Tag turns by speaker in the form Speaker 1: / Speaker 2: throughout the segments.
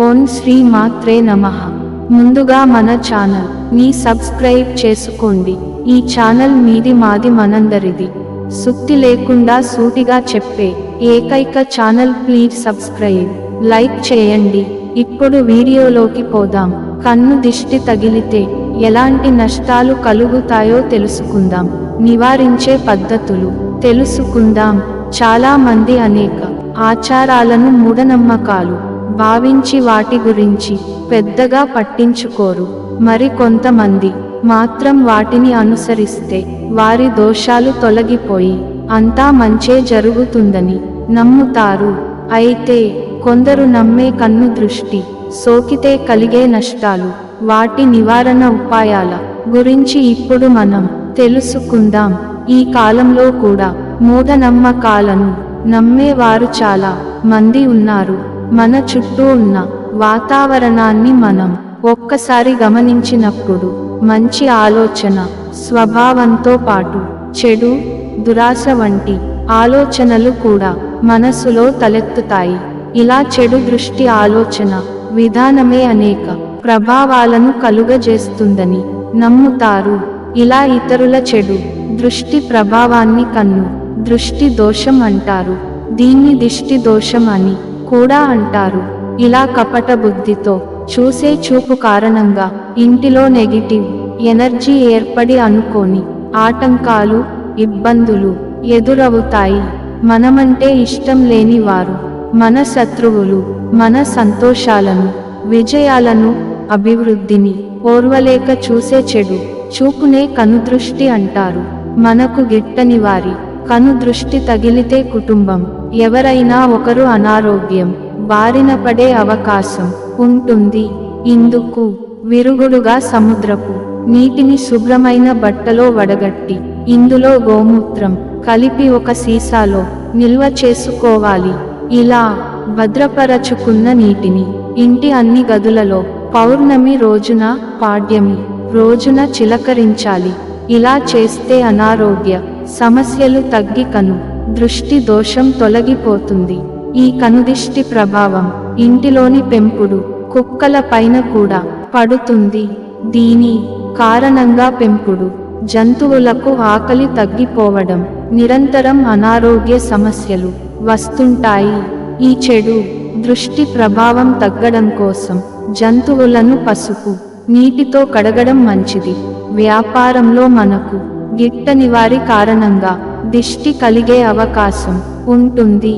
Speaker 1: ఓం శ్రీ మాత్రే నమః. ముందుగా మన ఛానల్ ని సబ్స్క్రైబ్ చేసుకోండి. ఈ ఛానల్ మీది మాది మనందరిది. సుత్తి లేకుండా సూటిగా చెప్పే ఏకైక ఛానల్. ప్లీజ్ సబ్స్క్రైబ్, లైక్ చేయండి. ఇప్పుడు వీడియోలోకి పోదాం. కన్ను దిష్టి తగిలితే ఎలాంటి నష్టాలు కలుగుతాయో తెలుసుకుందాం. నివారించే పద్ధతులు తెలుసుకుందాం. చాలా మంది అనేక ఆచారాలను మూఢనమ్మకాలు భావించి వాటి గురించి పెద్దగా పట్టించుకోరు. మరి కొంతమంది మాత్రం వాటిని అనుసరిస్తే వారి దోషాలు తొలగిపోయి అంతా మంచే జరుగుతుందని నమ్ముతారు. అయితే కొందరు నమ్మే కన్ను దృష్టి సోకితే కలిగే నష్టాలు, వాటి నివారణ ఉపాయాల గురించి ఇప్పుడు మనం తెలుసుకుందాం. ఈ కాలంలో కూడా మూఢనమ్మకాలను నమ్మేవారు చాలా మంది ఉన్నారు. మన చుట్టూ ఉన్న వాతావరణాన్ని మనం ఒక్కసారి గమనించినప్పుడు మంచి ఆలోచన స్వభావంతో పాటు చెడు, దురాశ వంటి ఆలోచనలు కూడా మనసులో తలెత్తుతాయి. ఇలా చెడు దృష్టి ఆలోచన విధానమే అనేక ప్రభావాలను కలుగజేస్తుందని నమ్ముతారు. ఇలా ఇతరుల చెడు దృష్టి ప్రభావాన్ని కన్ను దృష్టి దోషం అంటారు. దీన్ని దిష్టి దోషం అని కూడా అంటారు. ఇలా కపట బుద్ధితో చూసే చూపు కారణంగా ఇంటిలో నెగిటివ్ ఎనర్జీ ఏర్పడి అనుకోని ఆటంకాలు, ఇబ్బందులు ఎదురవుతాయి. మనమంటే ఇష్టం లేని వారు మన శత్రువులు మన సంతోషాలను, విజయాలను, అభివృద్ధిని ఓర్వలేక చూసే చెడు చూపునే కనుదృష్టి అంటారు. మనకు గిట్టని వారి కనుదృష్టి తగిలితే కుటుంబం ఎవరైనా ఒకరు అనారోగ్యం బారిన పడే అవకాశం ఉంటుంది. ఇందుకు విరుగుడుగా సముద్రపు నీటిని శుభ్రమైన బట్టలో వడగట్టి ఇందులో గోమూత్రం కలిపి ఒక సీసాలో నిల్వ చేసుకోవాలి. ఇలా భద్రపరచుకున్న నీటిని ఇంటి అన్ని గదులలో పౌర్ణమి రోజున, పాడ్యమి రోజున చిలకరించాలి. ఇలా చేస్తే అనారోగ్య సమస్యలు తగ్గి కను దృష్టి దోషం తొలగిపోతుంది. ఈ కనుదిష్టి ప్రభావం ఇంటిలోని పెంపుడు కుక్కల పైన కూడా పడుతుంది. దీని కారణంగా పెంపుడు జంతువులకు ఆకలి తగ్గిపోవడం, నిరంతరం అనారోగ్య సమస్యలు వస్తుంటాయి. ఈ చెడు దృష్టి ప్రభావం తగ్గడం కోసం జంతువులను పసుపు నీటితో కడగడం మంచిది. వ్యాపారంలో మనకు గిట్టని వారి కారణంగా దిష్టి కలిగే అవకాశం ఉంటుంది.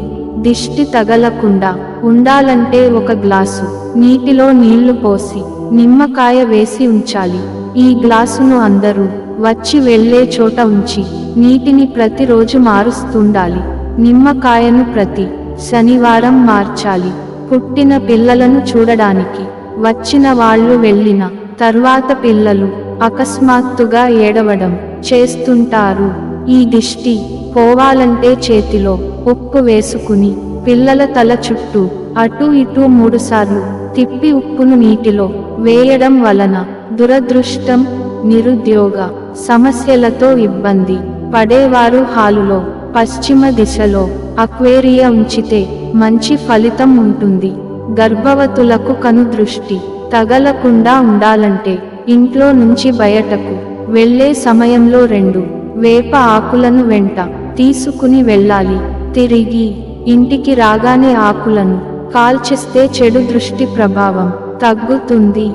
Speaker 1: దిష్టి తగలకుండా ఉండాలంటే ఒక గ్లాసు నీటిలో నీళ్లు పోసి నిమ్మకాయ వేసి ఉంచాలి. ఈ గ్లాసును అందరూ వచ్చి వెళ్లే చోట ఉంచి నీటిని ప్రతిరోజు మారుస్తుండాలి. నిమ్మకాయను ప్రతి శనివారం మార్చాలి. పుట్టిన పిల్లలను చూడడానికి వచ్చిన వాళ్ళు వెళ్ళిన తర్వాత పిల్లలు అకస్మాత్తుగా ఏడవడం చేస్తుంటారు. ఈ దిష్టి పోవాలంటే చేతిలో ఉప్పు వేసుకుని పిల్లల తల చుట్టూ అటు ఇటు 3 సార్లు తిప్పి ఉప్పును నీటిలో వేయడం వలన దురదృష్టం, నిరుద్యోగ సమస్యలతో ఇబ్బంది పడేవారు హాలులో పశ్చిమ దిశలో అక్వేరియా ఉంచితే మంచి ఫలితం ఉంటుంది. గర్భవతులకు కనుదృష్టి తగలకుండా ఉండాలంటే ఇంట్లో నుంచి బయటకు వెళ్లే సమయంలో 2 వేప ఆకులను వెంట తీసుకుని వెళ్ళాలి. తిరిగి ఇంటికి రాగానే ఆకులను కాల్చేస్తే చెడు దృష్టి ప్రభావం తగ్గుతుంది.